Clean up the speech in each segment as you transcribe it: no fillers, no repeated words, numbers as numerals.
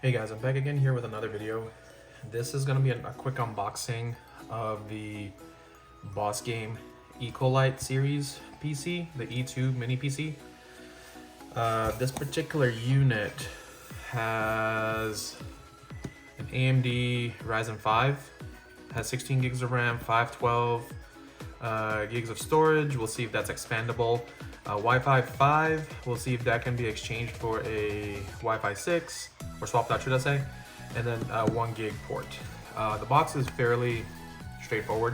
Hey guys, I'm back again here with another video. This is going to be a quick unboxing of the Bosgame Ecolite series PC, the E2 mini PC. This particular unit has an AMD Ryzen 5, has 16 gigs of RAM, 512 gigs of storage. We'll see if that's expandable. Wi-Fi 5, we'll see if that can be exchanged for a Wi-Fi 6, or swapped out, should I say, and then 1 gig port. The box is fairly straightforward.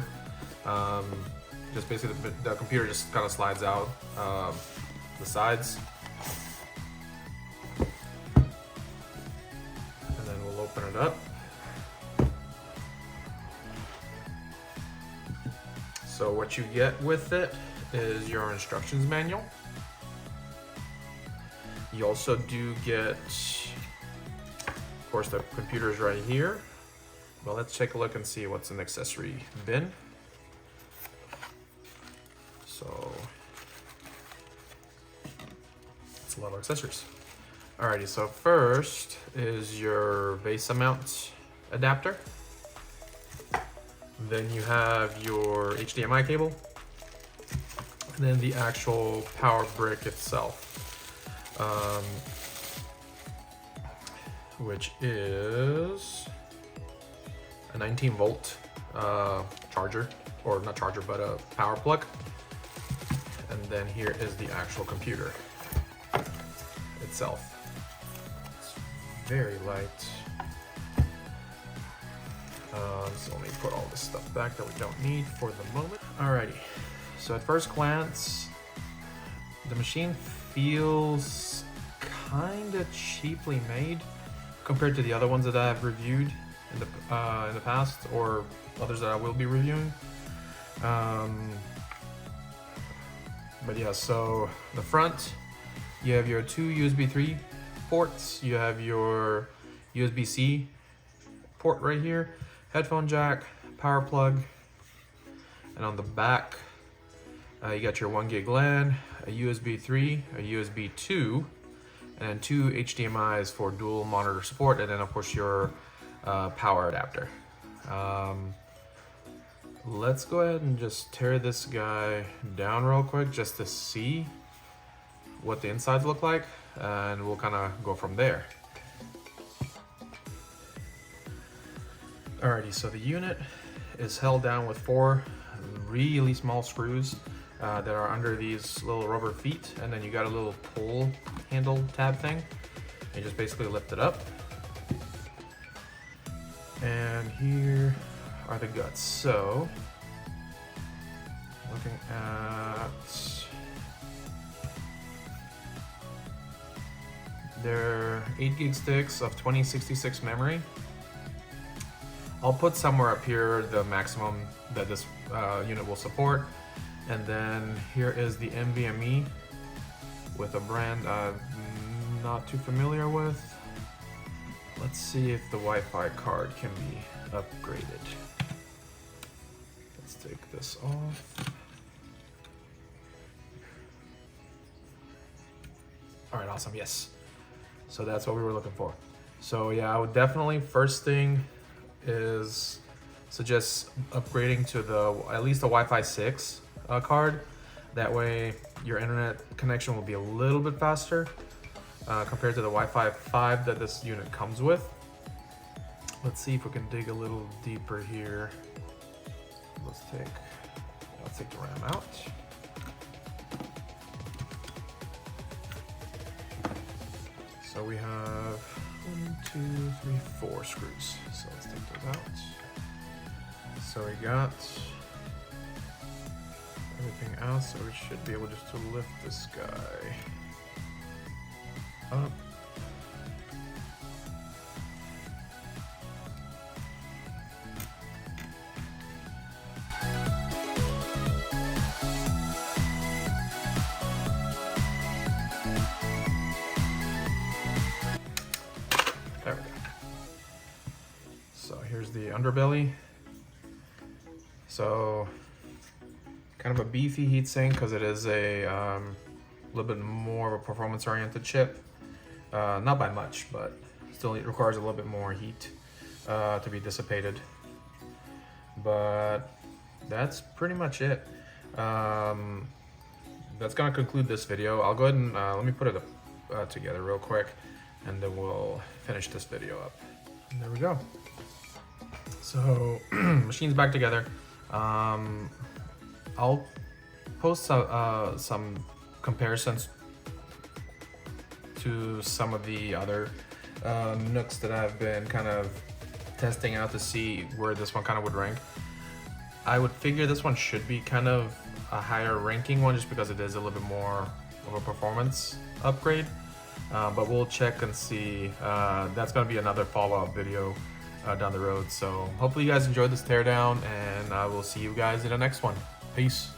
Just basically the computer just kind of slides out the sides. And then we'll open it up. So what you get with it is your instructions manual. You also do get, of course, the computer's right here. Well, let's take a look and see what's in the accessory bin. So, it's a lot of accessories. Alrighty, so first is your VESA mount adapter. Then you have your HDMI cable. And then the actual power brick itself. Which is a 19 volt charger, or not charger, but a power plug. And then here is the actual computer itself. It's very light. So let me put all this stuff back that we don't need for the moment. Alrighty, so at first glance, the machine feels kind of cheaply made compared to the other ones that I've reviewed in the past, or others that I will be reviewing. But yeah, so the front, you have your two USB 3 ports, you have your USB-C port right here, headphone jack, power plug, and on the back, you got your 1 gig LAN, a USB 3, a USB 2, and then 2 HDMIs for dual monitor support, and then of course your power adapter. Let's go ahead and just tear this guy down real quick just to see what the insides look like, and we'll kind of go from there. Alrighty, so the unit is held down with 4 really small screws that are under these little rubber feet, and then you got a little pull handle tab thing. You just basically lift it up. And here are the guts. So, looking at, they're 8 gig sticks of 2066 memory. I'll put somewhere up here the maximum that this unit will support. And then here is the NVMe with a brand I'm not too familiar with. Let's see if the Wi-Fi card can be upgraded. Let's take this off. All right, awesome, yes. So that's what we were looking for. So yeah, I would definitely, first thing is suggest upgrading to at least the Wi-Fi 6 card. That way your internet connection will be a little bit faster compared to the Wi-Fi 5 that this unit comes with. Let's see if we can dig a little deeper here. Let's take the RAM out. So we have 1, 2, 3, 4 screws. So let's take those out. So we got everything out, so we should be able just to lift this guy up. There we go. So here's the underbelly. So kind of a beefy heatsink because it is a little bit more of a performance-oriented chip. Not by much, but Still requires a little bit more heat to be dissipated. But that's pretty much it. That's gonna conclude this video. I'll go ahead and let me put it together real quick, and then we'll finish this video up. And there we go. So machine's back together. I'll post some comparisons to some of the other nooks that I've been kind of testing out to see where this one kind of would rank. I would figure this one should be kind of a higher ranking one just because it is a little bit more of a performance upgrade. But we'll check and see. That's going to be another follow-up video down the road. So hopefully you guys enjoyed this teardown, and I will see you guys in the next one. Peace.